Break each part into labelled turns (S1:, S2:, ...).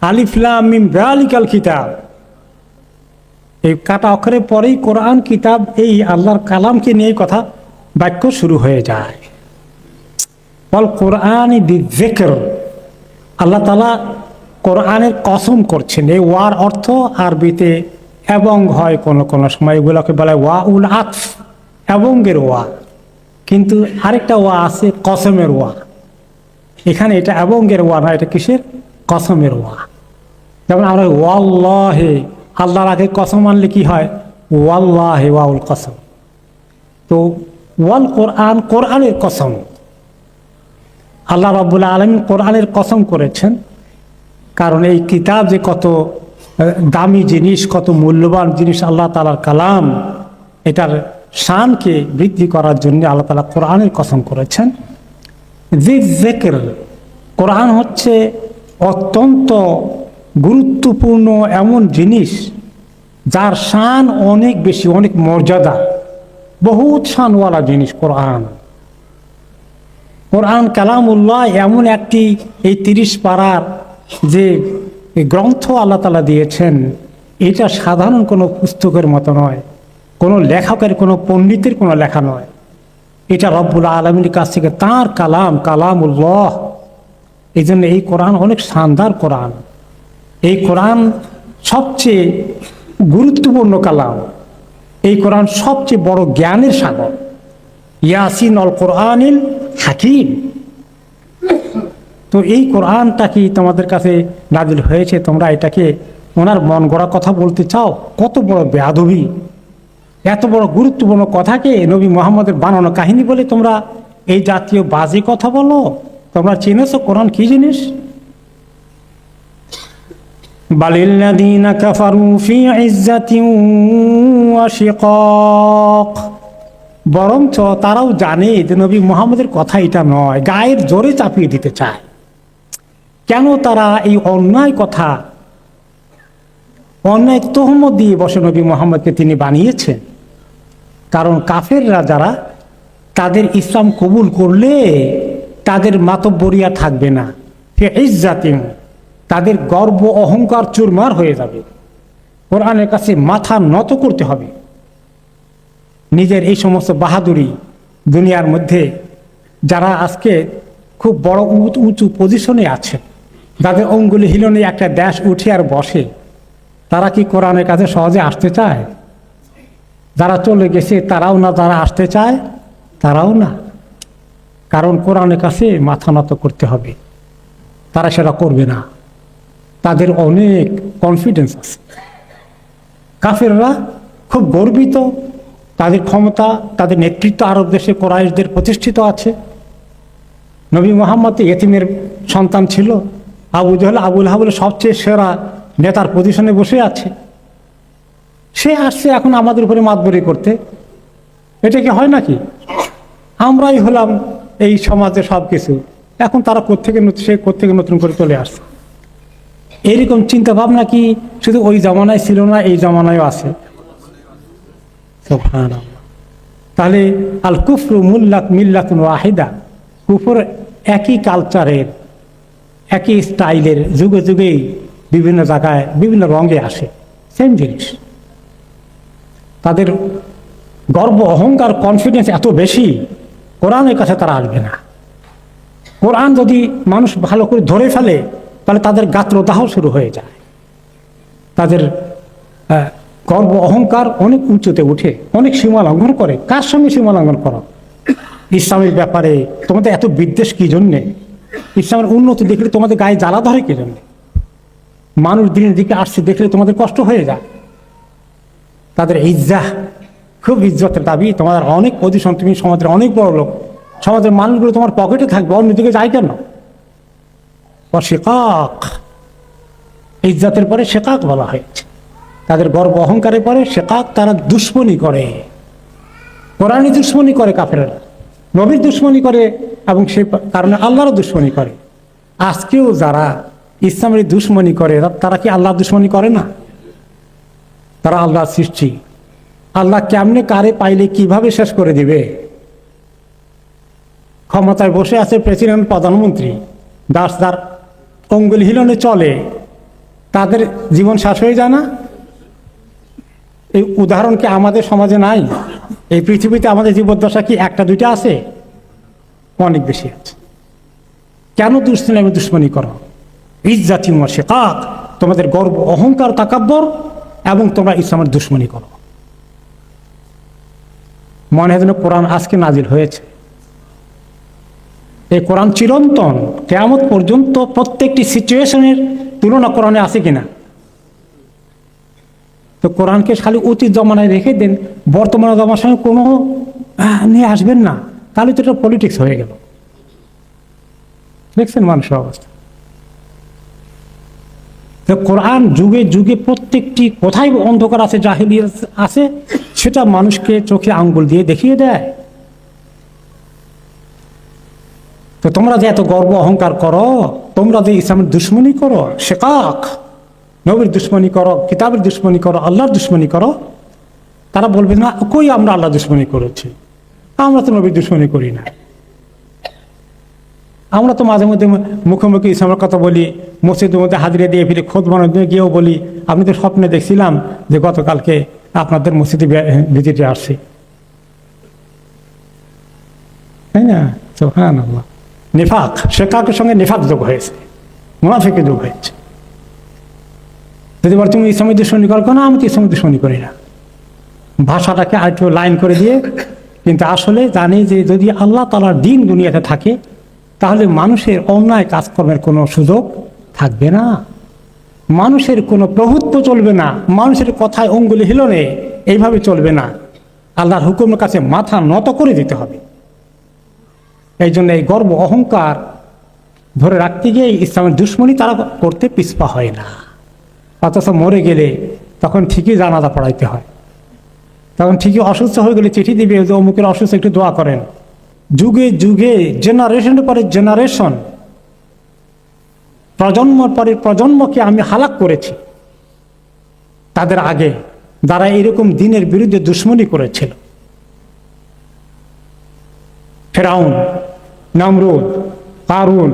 S1: আলিফ লাম মিম যালিকাল কিতাব, এই কাটা অক্ষরের পরেই কোরআন কিতাব, এই আল্লাহর কালামকে নিয়ে কথা বাক্য শুরু হয়ে যায়। বল কোরআন বিযিকর, আল্লাহ তাআলা কোরআনের কসম করছেন। এই ওয়ার অর্থ আরবিতে এবং হয় কোনো কোনো সময়, এগুলোকে বলে ওয়া উল আতফ, এবংয়ের ওয়া। কিন্তু আরেকটা ওয়া আছে কসমের ওয়া, এখানে এটা এবংয়ের ওয়া না, এটা কিসের? কসমের ওয়া। যেমন আমরা ওয়াল্লাহি, আল্লাহর আগে কসম আনলে কি হয়? ওয়াল্লাহি ওয়াউল কসম। তো ওয়াল কোরআন, কোরআনের কসম। আল্লাহ রাব্বুল আলামিন কোরআনের কসম করেছেন, কারণ এই কিতাব যে কত দামি জিনিস, কত মূল্যবান জিনিস, আল্লাহ তাআলার কালাম, এটার শানকে বৃদ্ধি করার জন্য আল্লাহ তাআলা কোরআনের কসম করেছেন। যিকর, কোরআন হচ্ছে অত্যন্ত গুরুত্বপূর্ণ এমন জিনিস যার শান অনেক বেশি, অনেক মর্যাদা, বহুত শানওয়ালা জিনিস কোরআন। কোরআন কালামুল্লাহ এমন একটি, এই 30 পারার যে গ্রন্থ আল্লাহ তাআলা দিয়েছেন, এটা সাধারণ কোনো পুস্তকের মতো নয়, কোনো লেখকের, কোনো পণ্ডিতের কোনো লেখা নয়। এটা রব্বুল আলামিনের কাছ থেকে তাঁর কালাম, কালামুল্লাহ। এই জন্য এই কোরআন অনেক শানদার কোরআন। এই কোরআন সবচেয়ে গুরুত্বপূর্ণ কালাম। এই কোরআন সবচেয়ে বড় জ্ঞানের সাগর। ইয়াসিন আল কোরআনিল হাকিম। তো এই কোরআনটা কি তোমাদের কাছে নাজিল হয়েছে, তোমরা এটাকে ওনার মন গড়া কথা বলতে চাও? কত বড় বেয়াদবি! এত বড় গুরুত্বপূর্ণ কথাকে নবী মুহাম্মদের বানানো কাহিনী বলে তোমরা এই জাতীয় বাজে কথা বলো? তোমরা চিনেছো কোরআন কি জিনিস? বালিল্লাযীনা কাফারু ফী ইজ্জাতিন ওয়া শিকাক, বরঞ্চ তারাও জানে যে নবী মুহাম্মদের কথা এটা নয়, গায়ের জোরে চাপিয়ে দিতে চায়। কেন তারা এই অন্যায় কথা, অন্যায় তোহমত দিয়ে বসে নবী মুহাম্মদকে তিনি বানিয়েছেন? কারণ কাফেররা যারা, তাদের ইসলাম কবুল করলে তাদের মাতব্বরিয়া থাকবে না, ফি ইজ্জাতিন, তাদের গর্ব অহংকার চুরমার হয়ে যাবে। কোরআনের কাছে মাথা নত করতে হবে। নিজের এই সমস্ত বাহাদুরি দুনিয়ার মধ্যে যারা আজকে খুব বড় উঁচু পজিশনে আছে, যাদের অঙ্গুলি হিলনে একটা দেশ উঠে আর বসে, তারা কি কোরআনের কাছে সহজে আসতে চায়? যারা চলে গেছে তারাও না, যারা আসতে চায় তারাও না। কারণ কোরআনের কাছে মাথা নত করতে হবে, তারা সেটা করবে না। তাদের অনেক কনফিডেন্স আছে। কাফেররা খুব গর্বিত, তাদের ক্ষমতা, তাদের নেতৃত্ব আরব দেশে কুরাইশদের প্রতিষ্ঠিত আছে। নবী মুহাম্মদ ইয়েতিমের সন্তান ছিল, আবু জাহল, আবুল আহাবের সবচেয়ে সেরা নেতার পজিশনে বসে আছে। সে আসছে এখন আমাদের উপরে মাতবরি করতে। এটা কি হয় নাকি? আমরাই হলাম এই সমাজে সব কিছু, এখন তারা সে কোত্থেকে নতুন করে চলে আসছে। এরকম চিন্তা ভাবনা কি শুধু ওই জামানায় ছিল না, এই জামানায়ও আছে? সুবহানাল্লাহ। তাহলে আল কুফরু মিল্লাতুন ওয়াহিদা, কুফর একই কালচারের, একই স্টাইলের, যুগে যুগেই বিভিন্ন জায়গায় বিভিন্ন রঙে আসে, সেম জিনিস। তাদের গর্ব অহংকার কনফিডেন্স এত বেশি, কোরআনের কাছে তারা আসবে না। কোরআন যদি মানুষ ভালো করে ধরে ফেলে, তাহলে তাদের গাত্রদাহ শুরু হয়ে যায়। তাদের গর্ব অহংকার অনেক উঁচুতে উঠে, অনেক সীমা লঙ্ঘন করে। কার সঙ্গে সীমা লঙ্ঘন করো? ইসলামের ব্যাপারে তোমাদের এত বিদ্বেষ কি জন্যে? ইসলামের উন্নতি দেখলে তোমাদের গায়ে জ্বালা ধরে কি জন্যে? মানুষ দিনের দিকে আসছে দেখলে তোমাদের কষ্ট হয়ে যায়। তাদের ইজ্জাহ, খুব ইজ্জতের দাবি, তোমাদের অনেক পজিশন, তুমি সমাজের অনেক বড় লোক, সমাজের মানুষগুলো তোমার পকেটে থাকবে, অন্যদিকে যায় কেন? শিকাক, ইজ্জতের পরে শিকাক বলা হয়েছে। তাদের গর্ব অহংকারের পরে শিকাক, তারা দুশ্মনী করে, কোরআনই দুশ্মনী করে, কাফেররা নবীর দুশ্মনী করে, এবং সে কারণে আল্লাহরও দুশ্মনী করে। আজকেও যারা ইসলামের দুশ্মনী করে, তারা কি আল্লাহর দুশ্মনী করে না? তারা আল্লাহর সৃষ্টি। আল্লাহ কেমনে কারে পাইলে কিভাবে শেষ করে দিবে? ক্ষমতায় বসে আছে প্রেসিডেন্ট, প্রধানমন্ত্রী, দাস যার অঙ্গুল হিলনে চলে, তাদের জীবন শেষ হয়ে যায় না? এই উদাহরণ কি আমাদের সমাজে নাই? এই পৃথিবীতে আমাদের জীবদ্দশা কি একটা দুইটা আছে? অনেক বেশি আছে। কেন ইসলামের দুশ্মনী করো? ইজ্জাতি ওয়া শিকাক, তোমাদের গর্ব অহংকার তাকাব্বর, এবং তোমরা ইসলামের দুশ্মনী করো। মনে হয় যেন কোরআন আজকে নাজিল হয়েছে। এই কোরআন চিরন্তন, কিয়ামত পর্যন্ত প্রত্যেকটি সিচুয়েশনের তুলনা কোরআনে আছে কিনা? তো কোরআনকে খালি অতীত জমানায় রেখে দেন, বর্তমান জমানার সঙ্গে কোনো নিয়ে আসবেন না, তাহলে তো এটা পলিটিক্স হয়ে গেল। দেখছেন মানুষের অবস্থা। তো কোরআন যুগে যুগে প্রত্যেকটি কোথায় অন্ধকার আছে, জাহিলিয়াত আছে, সেটা মানুষকে চোখে আঙ্গুল দিয়ে দেখিয়ে দেয়। তো তোমরা যে এত গর্ব অহংকার করো, তোমরা যে ইসলামের দুশ্মনী করো, শিকাক, নবীর দুশ্মনী করো, কিতাবের দুশ্মনী করো, আল্লাহর দুশ্মনী করো, তারা বলবে না কই আমরা আল্লাহ দুশ্মনী করেছি, আমরা তো নবীর দুশ্মনী করি না। আমরা তো মাঝে মধ্যে মুখোমুখি ইসলামের কথা বলি, মসজিদের মধ্যে হাজিরা দিয়ে ফিরে খোদ বানাতে গিয়েও বলি, আমি তো স্বপ্নে দেখছিলাম যে গতকালকে আপনাদের মসজিদে ভিজিটে আসছি, তাই না? সুবহানাল্লাহ। নিফাক, শিকাকের সঙ্গে নিফাক যোগ হয়েছে, মুনাফিকের যোগ হয়েছে। যদি বল তুমি ইসলামের দুশ্মনী করো, না আমি তো ইসলামের দুশ্মনী করি না, ভাষাটাকে আরেকটু লাইন করে দিয়ে। কিন্তু আসলে জানি যে যদি আল্লাহ তাআলার দ্বীন দুনিয়াতে থাকে, তাহলে মানুষের অন্যায় কাজকর্মের কোনো সুযোগ থাকবে না, মানুষের কোনো প্রভুত্ব চলবে না, মানুষের কথায় অঙ্গুলি হিলনে এইভাবে চলবে না। আল্লাহর হুকুমের কাছে মাথা নত করে দিতে হবে। এই জন্য এই গর্ব অহংকার ধরে রাখতে গিয়ে ইসলামের দুশ্মনী তারা করতে পিছপা হয় না। অথচ মরে গেলে তখন ঠিকই জানাজা পড়াইতে হয়, তখন ঠিকই অসুস্থ হয়ে গেলে চিঠি দিবে যে অমুকের অসুস্থ, একটু দোয়া করেন। যুগে যুগে জেনারেশনের পরে জেনারেশন, প্রজন্মের পরে প্রজন্মকে আমি হালাক করেছি তাদের আগে, যারা এরকম দ্বীনের বিরুদ্ধে দুশ্মনী করেছিল। ফিরআউন, নমরুদ, কারুন,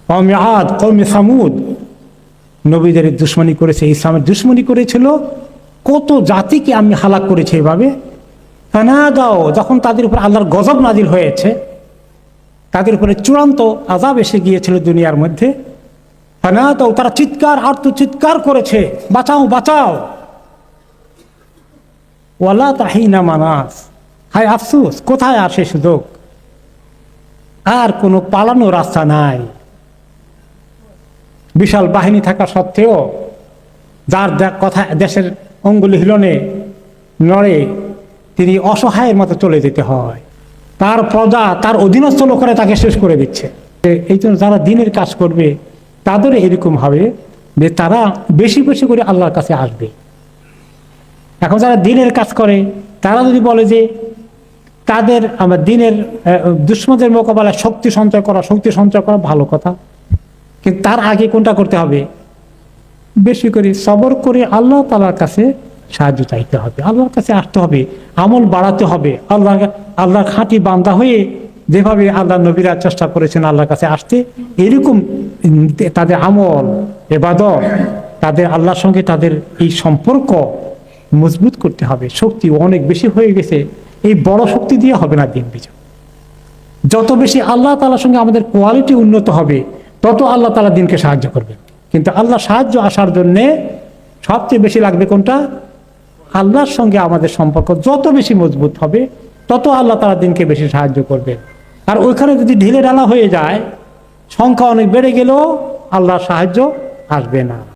S1: কওমে আদ, কওমে সামুদ নবীদের দুশ্মনী করেছে, ইসলামের দুশ্মনী করেছিল। কত জাতিকে আমি হালাক করেছি এভাবে। ফানাদাও, যখন তাদের উপর আল্লাহর গজব নাজিল হয়েছে, তাদের উপরে চূড়ান্ত আযাব এসে গিয়েছিল দুনিয়ার মধ্যে, ফানাদাও, তারা চিৎকার আর্তচিৎকার করেছে, বাঁচাও বাঁচাও। ওয়ালা তাহিনা মানাস, হায় আফসোস, কোথায় আসে সুযোগ, আর কোনো পালানো রাস্তা নাই। বিশাল বাহিনী থাকা সত্ত্বেও যার কথা দেশের অঙ্গুলি হিলনে নড়ে, তিনি অসহায়ের মতো চলে যেতে হয়। তার প্রজা, তার অধীনস্থ লোকেরা তাকে শেষ করে দিচ্ছে। এই জন্য যারা দ্বীনের কাজ করবে তাদের এরকম হবে যে তারা বেশি বেশি করে আল্লাহর কাছে আসবে। এখন যারা দ্বীনের কাজ করে তারা যদি বলে যে তাদের আমার দ্বীনের দুশমনদের মোকাবেলায় শক্তি সঞ্চয় করা ভালো কথা, কিন্তু তার আগে কোনটা করতে হবে? বেশি করে সবর করে আল্লাহ তাআলার কাছে সাহায্য চাইতে হবে, আল্লাহর কাছে আসতে হবে, আমল বাড়াতে হবে। আল্লাহর খাঁটি বান্দা হয়ে যেভাবে আল্লাহ নবীরা চেষ্টা করেছেন আল্লাহর কাছে আসতে, এরকম তাদের আমল, ইবাদত, তাদের আল্লাহর সঙ্গে তাদের এই সম্পর্ক মজবুত করতে হবে। শক্তি অনেক বেশি হয়ে গেছে, এই বড় শক্তি দিয়ে হবে না দ্বীন বিজয়। যত বেশি আল্লাহ তাআলার সঙ্গে আমাদের কোয়ালিটি উন্নত হবে, তত আল্লাহ তাআলা দ্বীনকে সাহায্য করবে। কিন্তু আল্লাহ সাহায্য আসার জন্যে সবচেয়ে বেশি লাগবে কোনটা? আল্লাহর সঙ্গে আমাদের সম্পর্ক যত বেশি মজবুত হবে, তত আল্লাহ তাআলা দ্বীনকে বেশি সাহায্য করবে। আর ওইখানে যদি ঢিলে ঢালা হয়ে যায়, সংখ্যা অনেক বেড়ে গেলেও আল্লাহর সাহায্য আসবে না।